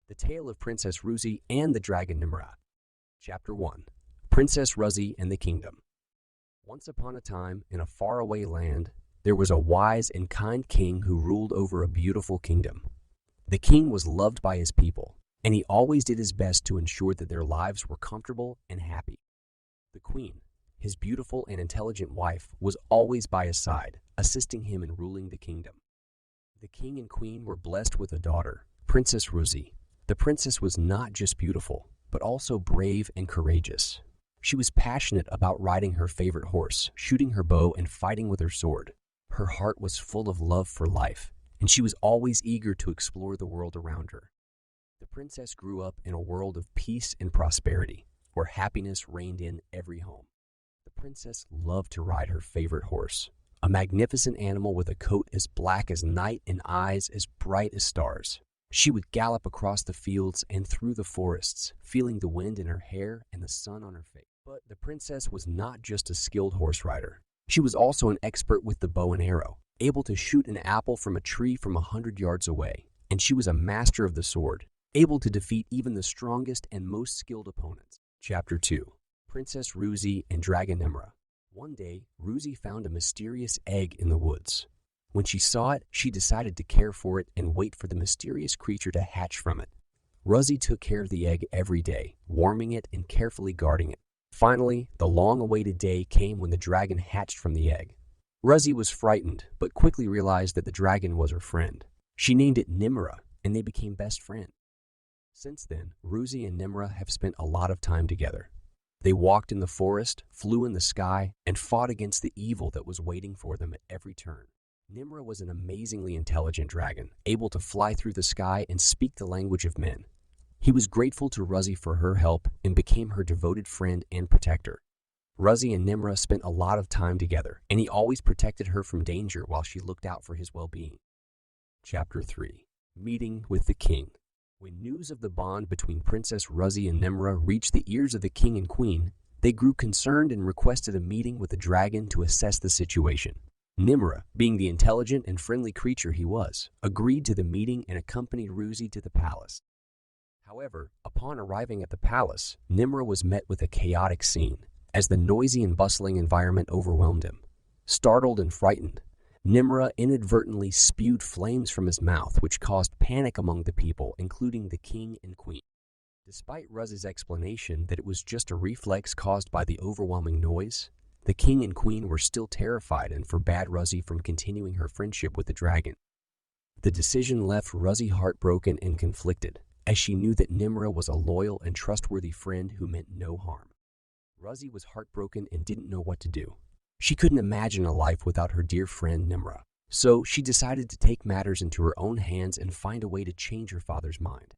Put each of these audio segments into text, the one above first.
The Tale of Princess Ruzzi and the Dragon Nemra. Chapter 1. Princess Ruzzi and the Kingdom. Once upon a time, in a faraway land, there was a wise and kind king who ruled over a beautiful kingdom. The king was loved by his people, and he always did his best to ensure that their lives were comfortable and happy. The queen, his beautiful and intelligent wife, was always by his side, assisting him in ruling the kingdom. The king and queen were blessed with a daughter, Princess Ruzzi. The princess was not just beautiful, but also brave and courageous. She was passionate about riding her favorite horse, shooting her bow, and fighting with her sword. Her heart was full of love for life, and she was always eager to explore the world around her. The princess grew up in a world of peace and prosperity, where happiness reigned in every home. The princess loved to ride her favorite horse, a magnificent animal with a coat as black as night and eyes as bright as stars. She would gallop across the fields and through the forests, feeling the wind in her hair and the sun on her face. But the princess was not just a skilled horse rider. She was also an expert with the bow and arrow, able to shoot an apple from a tree from 100 yards away. And she was a master of the sword, able to defeat even the strongest and most skilled opponents. Chapter 2. Princess Ruzzi and Dragon Nemra. One day, Ruzzi found a mysterious egg in the woods. When she saw it, she decided to care for it and wait for the mysterious creature to hatch from it. Ruzzi took care of the egg every day, warming it and carefully guarding it. Finally, the long-awaited day came when the dragon hatched from the egg. Ruzzi was frightened, but quickly realized that the dragon was her friend. She named it Nemra, and they became best friends. Since then, Ruzzi and Nemra have spent a lot of time together. They walked in the forest, flew in the sky, and fought against the evil that was waiting for them at every turn. Nemra was an amazingly intelligent dragon, able to fly through the sky and speak the language of men. He was grateful to Ruzzi for her help and became her devoted friend and protector. Ruzzi and Nemra spent a lot of time together, and he always protected her from danger while she looked out for his well-being. Chapter 3. Meeting with the King. When news of the bond between Princess Ruzzi and Nemra reached the ears of the king and queen, they grew concerned and requested a meeting with the dragon to assess the situation. Nemra, being the intelligent and friendly creature he was, agreed to the meeting and accompanied Ruzzi to the palace. However, upon arriving at the palace, Nemra was met with a chaotic scene, as the noisy and bustling environment overwhelmed him. Startled and frightened, Nemra inadvertently spewed flames from his mouth, which caused panic among the people, including the king and queen. Despite Ruzzi's explanation that it was just a reflex caused by the overwhelming noise, the king and queen were still terrified and forbade Ruzzi from continuing her friendship with the dragon. The decision left Ruzzi heartbroken and conflicted, as she knew that Nemra was a loyal and trustworthy friend who meant no harm. Ruzzi was heartbroken and didn't know what to do. She couldn't imagine a life without her dear friend Nemra, so she decided to take matters into her own hands and find a way to change her father's mind.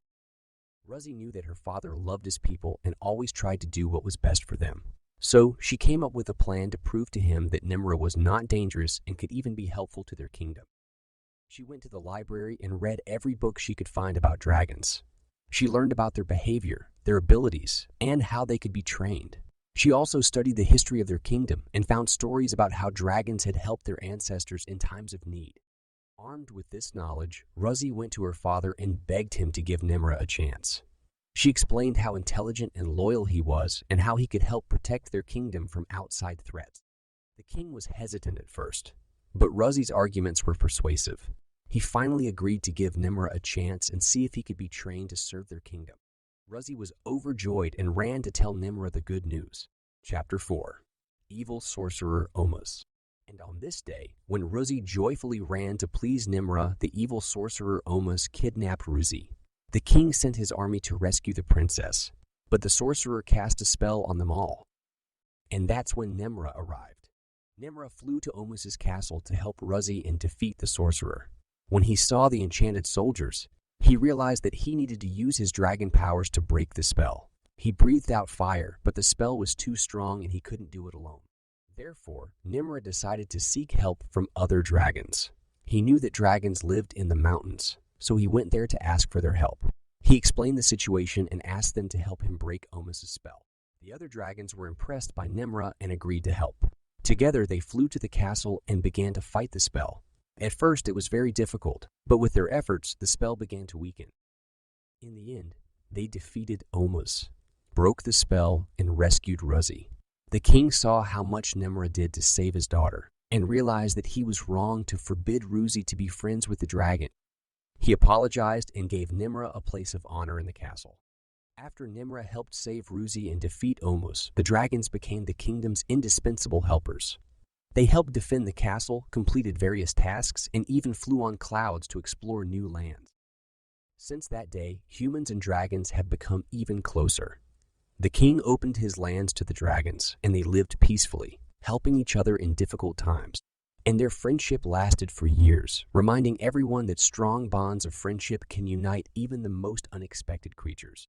Ruzzi knew that her father loved his people and always tried to do what was best for them. So she came up with a plan to prove to him that Nemra was not dangerous and could even be helpful to their kingdom. She went to the library and read every book she could find about dragons. She learned about their behavior, their abilities, and how they could be trained. She also studied the history of their kingdom and found stories about how dragons had helped their ancestors in times of need. Armed with this knowledge, Ruzzi went to her father and begged him to give Nemra a chance. She explained how intelligent and loyal he was and how he could help protect their kingdom from outside threats. The king was hesitant at first, but Ruzzi's arguments were persuasive. He finally agreed to give Nemra a chance and see if he could be trained to serve their kingdom. Ruzzi was overjoyed and ran to tell Nemra the good news. Chapter 4. Evil Sorcerer Omus. And on this day, when Ruzzi joyfully ran to please Nemra, the evil sorcerer Omus kidnapped Ruzzi. The king sent his army to rescue the princess, but the sorcerer cast a spell on them all. And that's when Nemra arrived. Nemra flew to Omus's castle to help Ruzzi and defeat the sorcerer. When he saw the enchanted soldiers, he realized that he needed to use his dragon powers to break the spell. He breathed out fire, but the spell was too strong and he couldn't do it alone. Therefore, Nemra decided to seek help from other dragons. He knew that dragons lived in the mountains, so he went there to ask for their help. He explained the situation and asked them to help him break Omus's spell. The other dragons were impressed by Nemra and agreed to help. Together, they flew to the castle and began to fight the spell. At first, it was very difficult, but with their efforts, the spell began to weaken. In the end, they defeated Omus, broke the spell, and rescued Ruzzi. The king saw how much Nemra did to save his daughter, and realized that he was wrong to forbid Ruzzi to be friends with the dragon. He apologized and gave Nemra a place of honor in the castle. After Nemra helped save Ruzzi and defeat Omus, the dragons became the kingdom's indispensable helpers. They helped defend the castle, completed various tasks, and even flew on clouds to explore new lands. Since that day, humans and dragons have become even closer. The king opened his lands to the dragons, and they lived peacefully, helping each other in difficult times. And their friendship lasted for years, reminding everyone that strong bonds of friendship can unite even the most unexpected creatures.